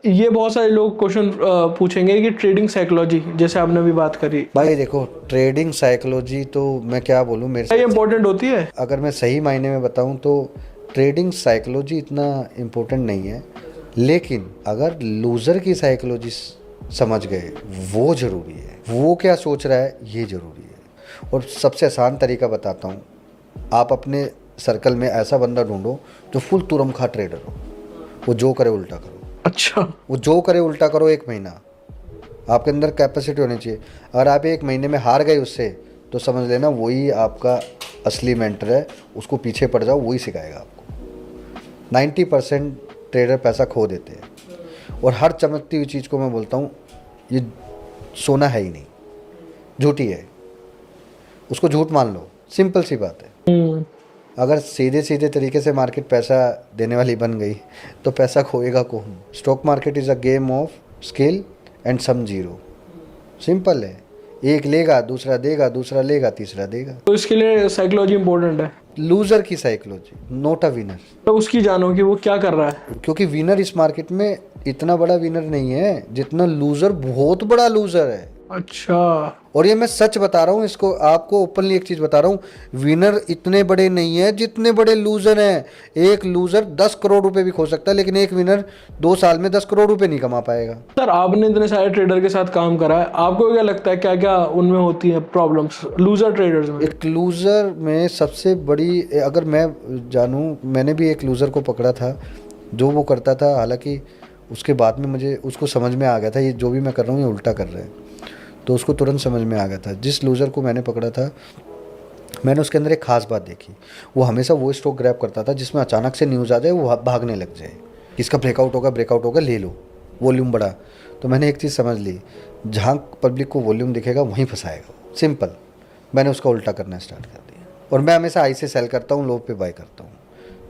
ये बहुत सारे लोग क्वेश्चन पूछेंगे कि ट्रेडिंग साइकोलॉजी जैसे आपने अभी बात करी, भाई देखो, ट्रेडिंग साइकोलॉजी तो मैं क्या बोलूँ मेरे क्या ये से, इम्पोर्टेंट होती है? अगर मैं सही मायने में बताऊँ तो ट्रेडिंग साइकोलॉजी इतना इम्पोर्टेंट नहीं है, लेकिन अगर लूज़र की साइकोलॉजी समझ गए वो ज़रूरी है। वो क्या सोच रहा है ये ज़रूरी है। और सबसे आसान तरीका बताता हूँ, आप अपने सर्कल में ऐसा बंदा ढूंढो जो फुल तुरम खा ट्रेडर हो, वो जो करे उल्टा करो, अच्छा। वो जो करे उल्टा करो। 1 महीना आपके अंदर कैपेसिटी होनी चाहिए। अगर आप 1 महीने में हार गए उससे, तो समझ लेना वही आपका असली मेंटर है, उसको पीछे पड़ जाओ, वही सिखाएगा आपको। 90% ट्रेडर पैसा खो देते हैं। और हर चमकती हुई चीज़ को मैं बोलता हूँ ये सोना है ही नहीं, झूठी है, उसको झूठ मान लो। सिंपल सी बात है। अगर सीधे सीधे तरीके से मार्केट पैसा देने वाली बन गई तो पैसा खोएगा कौन? Stock market is a game of skill and sum zero. Simple है, एक लेगा दूसरा देगा, दूसरा लेगा तीसरा देगा। तो इसके लिए साइकोलॉजी इंपॉर्टेंट है, लूज़र की साइकोलॉजी, नॉट अ विनर। तो उसकी जानो कि वो क्या कर रहा है। क्योंकि विनर इस मार्केट में इतना बड़ा विनर नहीं है जितना लूज़र बहुत बड़ा लूज़र है। अच्छा। और ये मैं सच बता रहा हूँ, इसको आपको ओपनली एक चीज़ बता रहा हूँ, विनर इतने बड़े नहीं है जितने बड़े लूज़र हैं। एक लूज़र 10 करोड़ रुपए भी खो सकता है, लेकिन एक विनर 2 साल में 10 करोड़ रुपए नहीं कमा पाएगा। सर आपने इतने सारे ट्रेडर के साथ काम करा है, आपको क्या लगता है क्या क्या उनमें होती है प्रॉब्लम्स लूजर ट्रेडर्स में? एक लूज़र में सबसे बड़ी, अगर मैं जानूँ, मैंने भी एक लूज़र को पकड़ा था जो वो करता था। हालांकि उसके बाद में मुझे उसको समझ में आ गया था ये जो भी मैं कर रहा हूँ ये उल्टा कर रहा है, तो उसको तुरंत समझ में आ गया था। जिस लूज़र को मैंने पकड़ा था, मैंने उसके अंदर एक ख़ास बात देखी, वो हमेशा वो स्टॉक ग्रैब करता था जिसमें अचानक से न्यूज़ आ जाए, वो भागने लग जाए, इसका ब्रेकआउट होगा ले लो, वॉल्यूम बढ़ा। तो मैंने एक चीज़ समझ ली, जहाँ पब्लिक को वॉल्यूम दिखेगा वहीं फंसाएगा। सिंपल। मैंने उसका उल्टा करना स्टार्ट कर दिया। और मैं हमेशा हाई से सेल करता हूँ, लो पे बाय करता हूँ।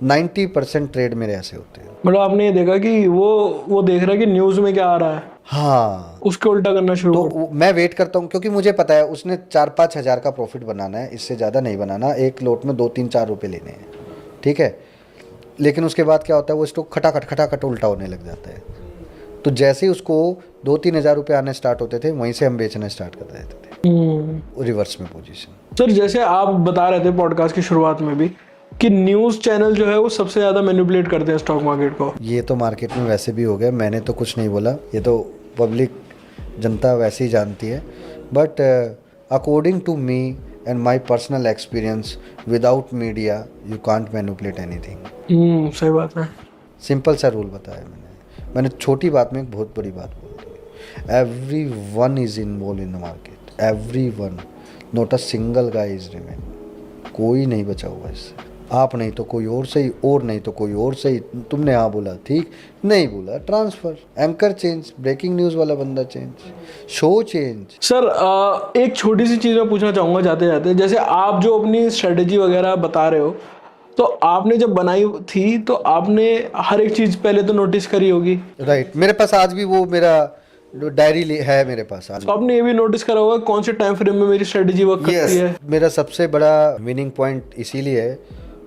90% ट्रेड मेरे ऐसे होते हैं। मतलब आपने ये देखा कि वो देख रहा है कि न्यूज में क्या आ रहा है, हाँ, उसके उल्टा करना शुरू तो कर। मैं वेट करता हूँ क्योंकि मुझे पता है उसने 4-5 हज़ार का प्रॉफिट बनाना है, इससे ज़्यादा नहीं बनाना। एक लोट में 2-3-4 रुपये लेने हैं, ठीक है। लेकिन उसके बाद क्या होता है, वो स्टॉक खटाखट उल्टा होने लग जाता है। तो जैसे ही उसको 2-3 हज़ार रुपये आने स्टार्ट होते थे, वहीं से हम बेचना स्टार्ट कर देते थे, रिवर्स में पोजीशन। सर जैसे आप बता रहे थे पॉडकास्ट की शुरुआत में भी कि न्यूज़ चैनल जो है वो सबसे ज़्यादा मैनिपुलेट करते हैं स्टॉक मार्केट को। ये तो मार्केट में वैसे भी हो गया, मैंने तो कुछ नहीं बोला, ये तो पब्लिक जनता वैसे ही जानती है। But according to me and my personal experience, without media you can't manipulate anything. सही बात है। सिंपल सा रूल बताया मैंने छोटी बात में एक बहुत बड़ी बात बोल दी। Everyone is involve in the market, everyone, not a single guy is remain. कोई नहीं बचा हुआ इससे। आप नहीं तो कोई और सही, और नहीं तो कोई और सही। तुमने हाँ बोला ठीक, नहीं बोला transfer, anchor change, breaking news वाला बंदा चेंज, शो चेंज। सर एक छोटी सी चीज़ मैं पूछना चाहूँगा जाते जाते, जैसे आप जो अपनी स्ट्रेटेजी वगैरह बता रहे हो, तो आपने जब बनाई थी तो आपने हर एक चीज़ पहले तो नोटिस करी होगी। राइट, मेरे पास आज भी वो मेरा डायरी है मेरे पास आज तो आपने ये भी नोटिस करा होगा कौन से टाइम फ्रेम में मेरी स्ट्रेटेजी वर्क भी। करती यस, है। मेरा सबसे बड़ा विनिंग पॉइंट इसीलिए है,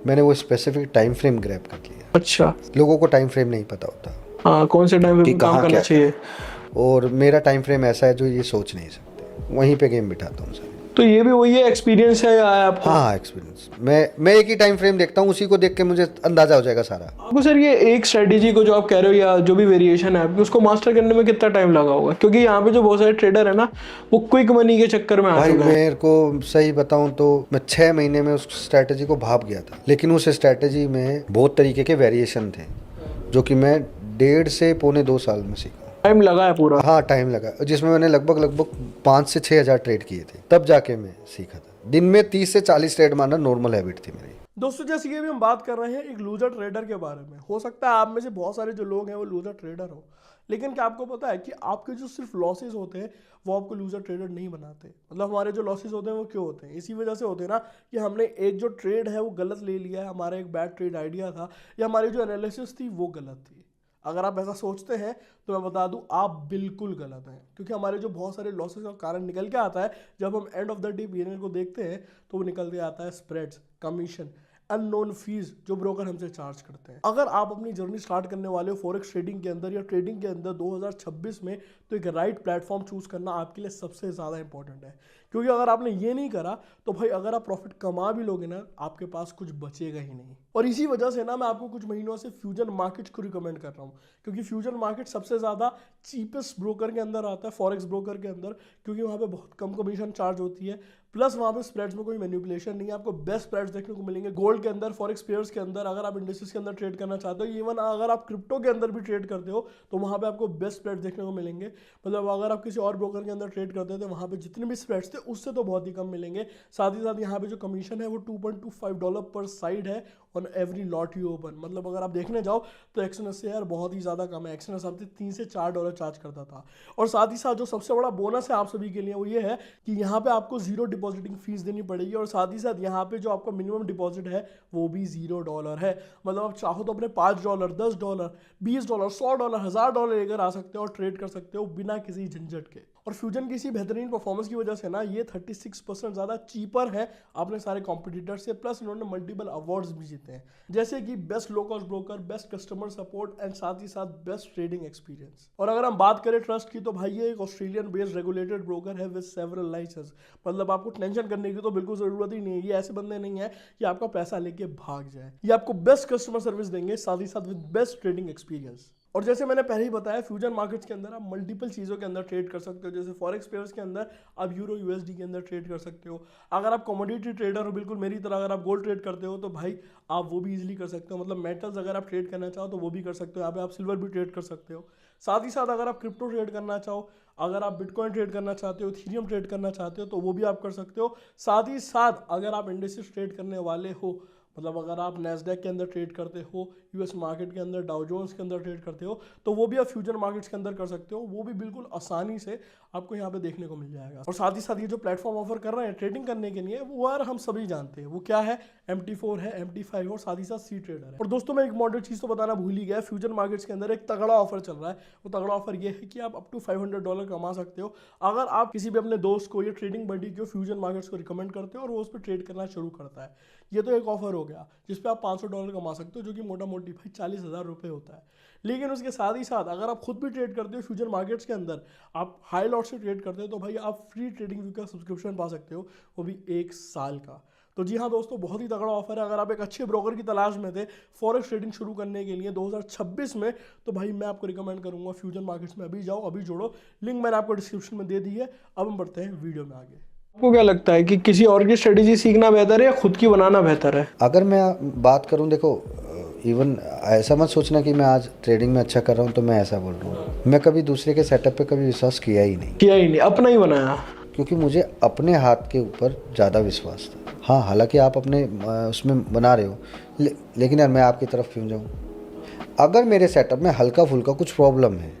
मैंने वो स्पेसिफिक टाइम फ्रेम ग्रैब कर लिया। अच्छा। लोगों को टाइम फ्रेम नहीं पता होता हाँ, कौन से टाइम फ्रेम कि में काम कहाँ करना क्या चाहिए। और मेरा टाइम फ्रेम ऐसा है जो ये सोच नहीं सकते, वहीं पे गेम बिठाता हूँ सर। तो ये भी वही है, एक्सपीरियंस है आया आपको? हाँ, एक्सपीरियंस। मैं एक ही टाइम फ्रेम देखता हूँ, उसी को देख के मुझे अंदाजा हो जाएगा सारा। आपको सर ये एक स्ट्रेटेजी को जो आप कह रहे हो या जो भी वेरिएशन है आपकी, उसको मास्टर करने में कितना टाइम लगा होगा? क्योंकि यहाँ पे जो बहुत सारे ट्रेडर है ना, वो क्विक मनी के चक्कर में आ भाई चुके हैं। मेरे को सही बताऊं तो मैं 6 महीने में उस स्ट्रैटेजी को भाप गया था, लेकिन उस स्ट्रैटेजी में बहुत तरीके के वेरिएशन थे जो कि मैं 1.5 से 2.25 साल में सीखा। टाइम लगा है पूरा। हाँ, टाइम लगा, जिसमें मैंने लगभग 5 से 6 हज़ार ट्रेड किए थे, तब जाके मैं सीखा था। दिन में 30 से 40 ट्रेड मारना नॉर्मल हैबिट थी मेरी। दोस्तों जैसे कि अभी हम बात कर रहे हैं एक लूजर ट्रेडर के बारे में, हो सकता है आप में से बहुत सारे जो लोग हैं वो लूजर ट्रेडर हो, लेकिन क्या आपको पता है कि आपके जो सिर्फ लॉसेस होते हैं वो आपको लूजर ट्रेडर नहीं बनाते। मतलब हमारे जो लॉसेस होते हैं वो क्यों होते हैं? इसी वजह से होते हैं ना कि हमने एक जो ट्रेड है वो गलत ले लिया है, हमारा एक बैड ट्रेड आइडिया था, या हमारी जो एनालिसिस थी वो गलत थी। अगर आप ऐसा सोचते हैं तो मैं बता दूं आप बिल्कुल गलत हैं, क्योंकि हमारे जो बहुत सारे लॉसेस का कारण निकल के आता है जब हम end of the day PNL को देखते हैं, तो वो निकल के आता है स्प्रेड्स, कमीशन, अननोन फीस जो ब्रोकर हमसे चार्ज करते हैं। अगर आप अपनी जर्नी स्टार्ट करने वाले हो फॉरेक्स ट्रेडिंग के अंदर या ट्रेडिंग के अंदर 2026 में, तो एक राइट प्लेटफॉर्म चूज करना आपके लिए सबसे ज़्यादा इंपॉर्टेंट है। क्योंकि अगर आपने ये नहीं करा तो भाई अगर आप प्रॉफिट कमा भी लोगे ना, आपके पास कुछ बचेगा ही नहीं। और इसी वजह से ना मैं आपको कुछ महीनों से फ्यूजन मार्केट्स को रिकमेंड कर रहा हूँ, क्योंकि फ्यूजन मार्केट सबसे ज़्यादा चीपेस्ट ब्रोकर के अंदर आता है, फॉरेक्स ब्रोकर के अंदर, क्योंकि वहाँ पे बहुत कम कमीशन चार्ज होती है, प्लस वहाँ पे स्प्रेड्स में कोई मैनिपुलेशन नहीं है। आपको बेस्ट स्प्रेड्स देखने को मिलेंगे गोल्ड के अंदर, फॉरेक्स पेयर्स के अंदर, अगर आप इंडस्ट्रीज के अंदर ट्रेड करना चाहते हो, इवन अगर आप क्रिप्टो के अंदर भी ट्रेड करते हो तो वहाँ पे आपको बेस्ट स्प्रेड्स देखने को मिलेंगे। मतलब अगर आप किसी और ब्रोकर के अंदर ट्रेड करते थे वहाँ पे जितने भी स्प्रेड्स थे उससे तो बहुत ही कम मिलेंगे। साथ ही साथ यहाँ पे जो कमीशन है वो $2.25 पर साइड है on every lot you open. मतलब अगर आप देखने जाओ तो एक्सएनएस से यार बहुत ही ज़्यादा कम है। एक्सएनएस आपसे $3 से $4 चार्ज करता था। और साथ ही साथ जो सबसे बड़ा बोनस है आप सभी के लिए वो ये है कि यहाँ पे आपको जीरो डिपॉजिटिंग फीस देनी पड़ेगी, और साथ ही साथ यहाँ पे जो आपका मिनिमम डिपॉजिट है वो भी $0 है। मतलब आप चाहो तो अपने $5, $10, $20, $100, $1000 लेकर आ सकते हो और ट्रेड कर सकते हो बिना किसी झंझट के। और फ्यूजन की इसी बेहतरीन परफॉर्मेंस की वजह से ना ये 36% ज़्यादा चीपर है अपने सारे कॉम्पिटिटर से, प्लस इन्होंने मल्टीपल अवार्ड्स भी जीते हैं, जैसे कि best low cost broker, best customer support and साथ ही साथ बेस्ट ट्रेडिंग एक्सपीरियंस। और अगर हम बात करें ट्रस्ट की तो भाई ये एक ऑस्ट्रेलियन बेस्ड रेगुलेटेड ब्रोकर है विद सेवरल लाइसेंस। मतलब आपको टेंशन करने की तो बिल्कुल ज़रूरत ही नहीं है। ये ऐसे बंदे नहीं है कि आपका पैसा लेके भाग जाए। ये आपको बेस्ट कस्टमर सर्विस देंगे, साथ ही साथ विद बेस्ट ट्रेडिंग एक्सपीरियंस। और जैसे मैंने पहले ही बताया फ्यूजन मार्केट्स के अंदर आप मल्टीपल चीज़ों के अंदर ट्रेड कर सकते हो। जैसे फॉरेक्स पेयर्स के अंदर आप यूरो यूएसडी के अंदर ट्रेड कर सकते हो। अगर आप कमोडिटी ट्रेडर हो बिल्कुल मेरी तरह, अगर आप गोल्ड ट्रेड करते हो तो भाई आप वो भी इजीली कर सकते हो। मतलब मेटल्स अगर आप ट्रेड करना चाहो तो वो भी कर सकते हो। यहाँ पे आप सिल्वर भी ट्रेड कर सकते हो। साथ ही साथ अगर आप क्रिप्टो ट्रेड करना चाहो, अगर आप बिटकॉइन ट्रेड करना चाहते हो, इथेरियम ट्रेड करना चाहते हो तो वो भी आप कर सकते हो। साथ ही साथ अगर आप इंडेक्सेस ट्रेड करने वाले हो, मतलब अगर आप नैस्डैक के अंदर ट्रेड करते हो, यूएस मार्केट के अंदर, डाउ जोन्स के अंदर ट्रेड करते हो, तो वो भी आप फ्यूचर मार्केट्स के अंदर कर सकते हो। वो भी बिल्कुल आसानी से आपको यहाँ पे देखने को मिल जाएगा। और साथ ही साथ ये जो प्लेटफॉर्म ऑफर कर रहे हैं ट्रेडिंग करने के लिए, वो यार हम सभी जानते हैं वो क्या है। MT4 है, MT5 और साथ ही साथ सी ट्रेडर है। और दोस्तों मैं एक मॉडरेट चीज़ तो बताना भूल ही गया, फ्यूचर मार्केट्स के अंदर एक तगड़ा ऑफर चल रहा है। वो तगड़ा ऑफर ये है कि आप अप टू $500 कमा सकते हो अगर आप किसी भी अपने दोस्त को या ट्रेडिंग बडी को फ्यूचर मार्केट्स को रिकमेंड करते हो और वो उस पर ट्रेड करना शुरू करता है। ये तो एक ऑफर हो गया जिस पे आप $500 कमा सकते हो, जो कि मोटा मोटी भाई $40,000 होता है। लेकिन उसके साथ ही साथ अगर आप खुद भी ट्रेड करते हो फ्यूचर मार्केट्स के अंदर, आप हाई लॉट से ट्रेड करते हो, तो भाई आप फ्री ट्रेडिंग व्यू का सब्सक्रिप्शन पा सकते हो, वो भी 1 साल का। तो जी हाँ दोस्तों, बहुत ही तगड़ा ऑफर है। अगर आप एक अच्छे ब्रोकर की तलाश में थे फॉरेक्स ट्रेडिंग शुरू करने के लिए 2026 में, तो भाई मैं आपको रिकमेंड करूंगा फ्यूचर मार्केट्स में अभी जाओ, अभी जोड़ो। लिंक मैंने आपको डिस्क्रिप्शन में दे दी है। अब हम बढ़ते हैं वीडियो में आगे। आपको क्या लगता है कि किसी और की स्ट्रेटेजी सीखना बेहतर है या खुद की बनाना बेहतर है? अगर मैं बात करूं, देखो इवन ऐसा मत सोचना कि मैं आज ट्रेडिंग में अच्छा कर रहा हूं तो मैं ऐसा बोल रहा हूं। मैं कभी दूसरे के सेटअप पे कभी विश्वास किया ही नहीं, अपना ही बनाया, क्योंकि मुझे अपने हाथ के ऊपर ज़्यादा विश्वास था। हाँ, हालांकि आप अपने उसमें बना रहे हो, लेकिन यार मैं आपकी तरफ क्यों जाऊँ। अगर मेरे सेटअप में हल्का फुल्का कुछ प्रॉब्लम है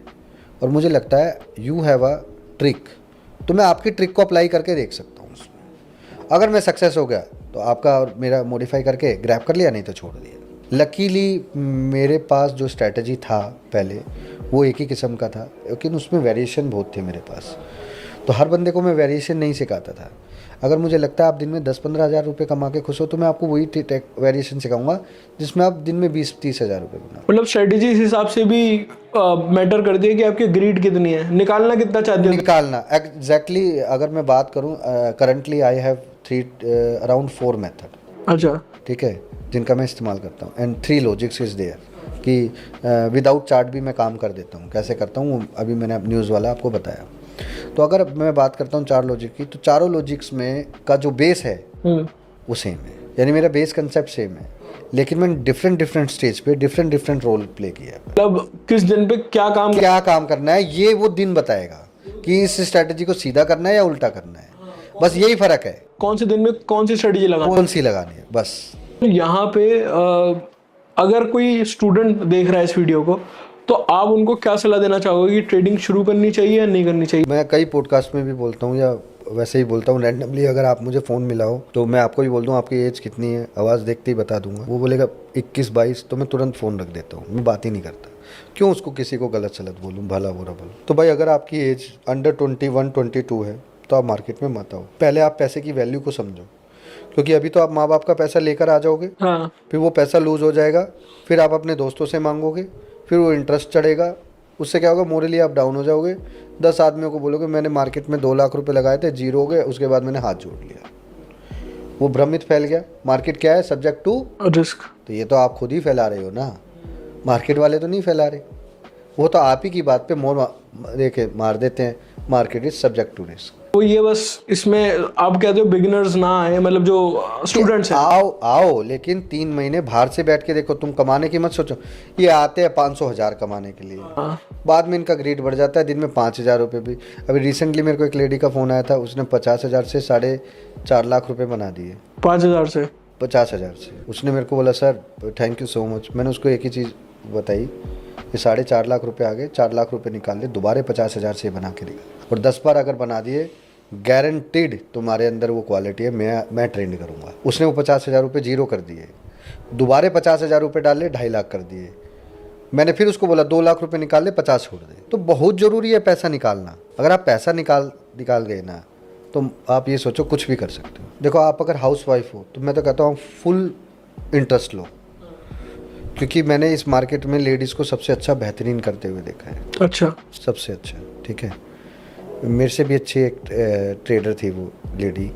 और मुझे लगता है यू हैव अ ट्रिक, तो मैं आपकी ट्रिक को अप्लाई करके देख सकता हूँ उसमें। अगर मैं सक्सेस हो गया तो आपका और मेरा मॉडिफाई करके ग्रैब कर लिया, नहीं तो छोड़ दिया। लकीली मेरे पास जो स्ट्रैटेजी था पहले वो एक ही किस्म का था, लेकिन उसमें वेरिएशन बहुत थे मेरे पास। तो हर बंदे को मैं वेरिएशन नहीं सिखाता था। अगर मुझे लगता है आप दिन में 10-15 हज़ार रुपये कमा के खुश हो, तो मैं आपको वही वेरिएशन सिखाऊंगा जिसमें आप दिन में 20-30 हज़ार रुपये बनाओ। मतलब स्ट्रेटेजी इस हिसाब से भी मैटर करती है कि आपकी ग्रीड कितनी है, निकालना कितना चाहते हो। निकालना एग्जैक्टली अगर मैं बात करूं, currently I have around 4 method. अच्छा, ठीक है, जिनका मैं इस्तेमाल करता हूँ, एंड 3 लॉजिक्स इज देयर कि विदाउट चार्ट भी मैं काम कर देता हूँ। कैसे करता हूँ अभी मैंने न्यूज़ वाला आपको बताया। तो अगर मैं बात करता हूँ 4 लॉजिक की, तो चारों लॉजिक्स में का जो बेस है वो सेम है, यानी मेरा बेस कंसेप्ट सेम है, लेकिन मैंने डिफरेंट स्टेज पे डिफरेंट रोल प्ले किया है। मतलब किस दिन पे क्या काम करना है ये वो दिन बताएगा कि इस स्ट्रैटेजी को सीधा करना है या उल्टा करना है। बस यही फर्क है, कौन से दिन में कौन सी स्ट्रेटेजी लगानी है बस। यहाँ पे अगर कोई स्टूडेंट देख रहा है इस वीडियो को, तो आप उनको क्या सलाह देना चाहोगे कि ट्रेडिंग शुरू करनी चाहिए या नहीं करनी चाहिए? मैं कई पॉडकास्ट में भी बोलता हूँ या वैसे ही बोलता हूँ रैंडमली। अगर आप मुझे फ़ोन मिलाओ तो मैं आपको भी बोल दूँ आपकी एज कितनी है, आवाज़ देखते ही बता दूंगा। वो बोलेगा 21-22, तो मैं तुरंत फ़ोन रख देता हूँ, मैं बात ही नहीं करता। क्यों उसको किसी को गलत सलत बोलूँ, भला बुरा बोलूँ। तो भाई अगर आपकी एज अंडर 21-22 है तो आप मार्केट में मत आओ। पहले आप पैसे की वैल्यू को समझो, क्योंकि अभी तो आप माँ बाप का पैसा लेकर आ जाओगे, हाँ। फिर वो पैसा लूज हो जाएगा, फिर आप अपने दोस्तों से मांगोगे, फिर वो इंटरेस्ट चढ़ेगा, उससे क्या होगा, मोरली आप डाउन हो जाओगे। 10 आदमियों को बोलोगे मैंने मार्केट में 2 लाख रुपए लगाए थे, जीरो हो गए, उसके बाद मैंने हाथ जोड़ लिया। वो भ्रमित फैल गया। मार्केट क्या है, सब्जेक्ट टू रिस्क। तो ये तो आप खुद ही फैला रहे हो ना, मार्केट वाले तो नहीं फैला रहे। वो तो आप ही की बात पे देखे मार देते हैं, market is subject to risk. तो ये बस इसमें आप कहते हो बिगिनर्स ना आए, मतलब जो स्टूडेंट्स हैं। आओ आओ, लेकिन 3 महीने बाहर से बैठ के देखो, तुम कमाने की मत सोचो। ये आते हैं 500,000 कमाने के लिए, हाँ। बाद में इनका ग्रेड बढ़ जाता है, दिन में 5,000 रुपये भी। अभी रिसेंटली मेरे को एक लेडी का फ़ोन आया था, उसने 50,000 से 4.5 लाख रुपए बना दिए। 5,000 से 50,000 से। उसने मेरे को बोला sir thank you so much. मैंने उसको एक ही चीज़ बताई कि 4.5 लाख रुपए आ गए, 4 लाख रुपए निकाल ले, दोबारा 50,000 से बना के दिखा, और 10 बार अगर बना दिए, गारंटीड तुम्हारे अंदर वो क्वालिटी है, मैं ट्रेंड करूँगा। उसने वो 50,000 रुपये जीरो कर दिए, दोबारा 50,000 रुपये डाल ले, 2.5 लाख कर दिए। मैंने फिर उसको बोला 2 लाख रुपए निकाल ले, 50 छोड़ दे। तो बहुत ज़रूरी है पैसा निकालना। अगर आप पैसा निकाल गए ना, तो आप ये सोचो कुछ भी कर सकते हो। देखो आप अगर हाउस वाइफ हो तो मैं तो कहता हूँ फुल इंटरेस्ट लो, क्योंकि मैंने इस मार्केट में लेडीज़ को सबसे अच्छा बेहतरीन करते हुए देखा है। अच्छा। सबसे अच्छा, ठीक है। मेरे से भी अच्छी एक ट्रेडर थी वो लेडी,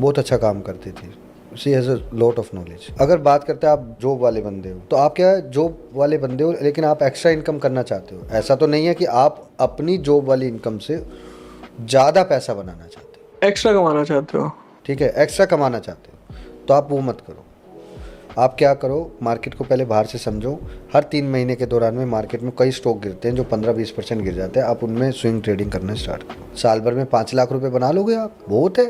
बहुत अच्छा काम करती थी। She has a lot of knowledge. अगर बात करते हैं आप जॉब वाले बंदे हो, तो आप क्या जॉब वाले बंदे हो लेकिन आप एक्स्ट्रा इनकम करना चाहते हो। ऐसा तो नहीं है कि आप अपनी जॉब वाली इनकम से ज़्यादा पैसा बनाना चाहते हो, एक्स्ट्रा कमाना चाहते हो, ठीक है, एक्स्ट्रा कमाना चाहते हो, तो आप वो मत करो। आप क्या करो, मार्केट को पहले बाहर से समझो। हर 3 महीने के दौरान में मार्केट में कई स्टॉक गिरते हैं जो 15-20% गिर जाते हैं, आप उनमें स्विंग ट्रेडिंग करना स्टार्ट करो। साल भर में 5 लाख रुपए बना लोगे आप, बहुत है।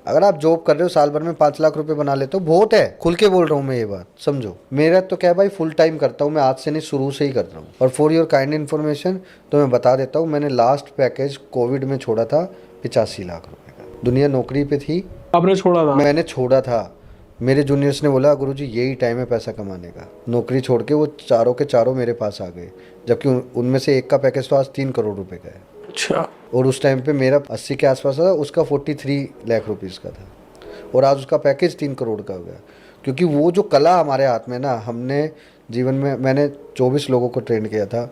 अगर आप जॉब कर रहे हो, साल भर में 5 लाख रुपए बना लेते हो, बहुत है। खुल के बोल रहा हूँ मैं ये बात, समझो। मेरा तो क्या भाई फुल टाइम करता हूँ मैं, आज से नहीं शुरू से ही कर रहा हूँ। और फॉर योर काइंड इन्फॉर्मेशन तो मैं बता देता हूँ, मैंने लास्ट पैकेज कोविड में छोड़ा था 85 लाख रुपए का। दुनिया नौकरी पे थी, आपने छोड़ा था? मैंने छोड़ा था। मेरे जूनियर्स ने बोला गुरुजी यही टाइम है पैसा कमाने का। नौकरी छोड़ के वो चारों के चारों मेरे पास आ गए, जबकि उनमें से एक का पैकेज तो आज 3 करोड़ रुपए का है। अच्छा। और उस टाइम पे मेरा 80 के आसपास था, उसका 43 लाख रुपीज़ का था, और आज उसका पैकेज 3 करोड़ का हो गया। क्योंकि वो जो कला हमारे हाथ में ना, हमने जीवन में, मैंने 24 लोगों को ट्रेन किया था,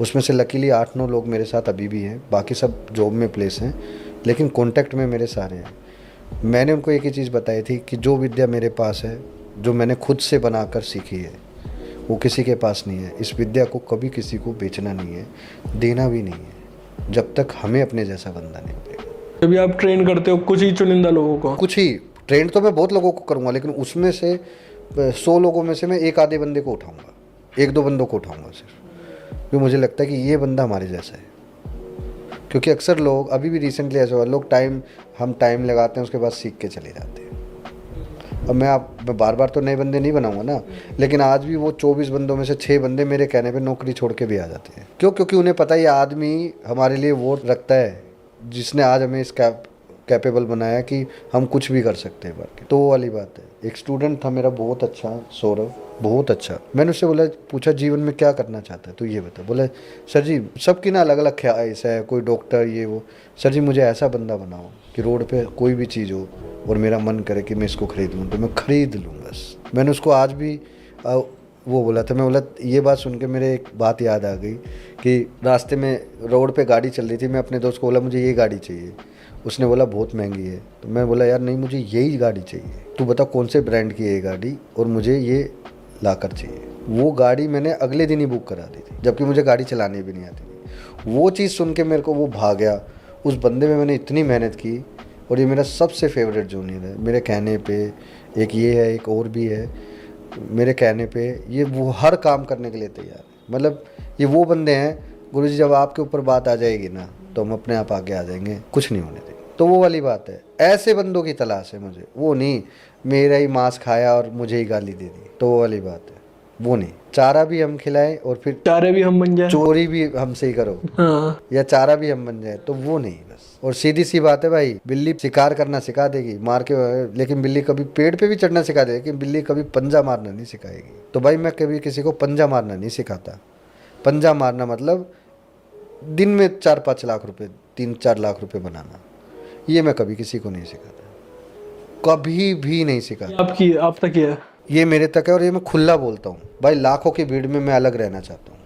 उसमें से लकीली 8-9 लोग मेरे साथ अभी भी हैं, बाकी सब जॉब में प्लेस हैं, लेकिन कॉन्टैक्ट में मेरे सारे हैं। मैंने उनको एक ही चीज़ बताई थी कि जो विद्या मेरे पास है, जो मैंने खुद से बनाकर सीखी है, वो किसी के पास नहीं है। इस विद्या को कभी किसी को बेचना नहीं है, देना भी नहीं है, जब तक हमें अपने जैसा बंदा नहीं मिलेगा। जब आप ट्रेन करते हो कुछ ही चुनिंदा लोगों को? कुछ ही ट्रेन तो मैं बहुत लोगों को करूँगा, लेकिन उसमें से 100 लोगों में से मैं 1 आधे बंदे को उठाऊँगा, 1-2 बंदों को उठाऊँगा सिर्फ, क्योंकि मुझे लगता है कि ये बंदा हमारे जैसा है। क्योंकि अक्सर लोग, अभी भी रिसेंटली ऐसा हुआ, लोग हम टाइम लगाते हैं, उसके बाद सीख के चले जाते हैं। अब मैं बार बार तो नए बंदे नहीं बनाऊंगा ना, लेकिन आज भी वो 24 बंदों में से 6 बंदे मेरे कहने पे नौकरी छोड़ के भी आ जाते हैं। क्यों? क्योंकि उन्हें पता है ये आदमी हमारे लिए वो रखता है जिसने आज हमें इस कैपेबल बनाया कि हम कुछ भी कर सकते हैं बाकी। तो वो वाली बात है। एक स्टूडेंट था मेरा बहुत अच्छा, सौरभ, बहुत अच्छा। मैंने उससे बोला, पूछा जीवन में क्या करना चाहता है, तो ये बता। बोला सर जी सबकी ना अलग अलग ख्वाहिश है, कोई डॉक्टर ये वो। सर जी मुझे ऐसा बंदा बनाओ कि रोड पे कोई भी चीज़ हो और मेरा मन करे कि मैं इसको खरीद लूँ, तो मैं खरीद लूँ बस। मैंने उसको आज भी वो बोला था। मैं बोला, ये बात सुन के मेरे एक बात याद आ गई कि रास्ते में रोड पे गाड़ी चल रही थी, मैं अपने दोस्त को बोला मुझे ये गाड़ी चाहिए। उसने बोला बहुत महंगी है। तो मैं बोला यार नहीं, मुझे यही गाड़ी चाहिए, तू बता कौन से ब्रांड की है ये गाड़ी, और मुझे ये लाकर चाहिए। वो गाड़ी मैंने अगले दिन ही बुक करा दी थी, जबकि मुझे गाड़ी चलानी भी नहीं आती थी। वो चीज़ सुन के मेरे को वो भाग गया। उस बंदे में मैंने इतनी मेहनत की, और ये मेरा सबसे फेवरेट जूनियर है। मेरे कहने पे एक ये है, एक और भी है, मेरे कहने पे ये वो हर काम करने के लिए तैयार है। मतलब ये वो बंदे हैं, गुरुजी जब आपके ऊपर बात आ जाएगी ना, तो हम अपने आप आगे आ जाएंगे, कुछ नहीं होने देंगे। तो वो वाली बात है, ऐसे बंदों की तलाश है मुझे। वो नहीं मेरा ही मांस खाया और मुझे ही गाली दे दी, तो वो वाली बात है। वो नहीं, चारा भी हम खिलाएं और फिर चारे भी हम बन जाए, चोरी भी हमसे ही करो, हाँ, या चारा भी हम बन जाए, तो वो नहीं बस। और सीधी सी बात है भाई, बिल्ली शिकार करना सिखा देगी मार के, लेकिन बिल्ली कभी पेड़ पे भी चढ़ना सिखा देगी, लेकिन बिल्ली कभी पंजा मारना नहीं सिखाएगी। तो भाई मैं कभी किसी को पंजा मारना नहीं सिखाता। पंजा मारना मतलब दिन में 4-5 लाख रुपए, 3-4 लाख रुपए बनाना, ये मैं कभी किसी को नहीं सिखाता। कभी भी नहीं सीखा। आपकी आप तक ये है। ये मेरे तक है और ये मैं खुला बोलता हूँ भाई, लाखों की भीड़ में मैं अलग रहना चाहता हूँ।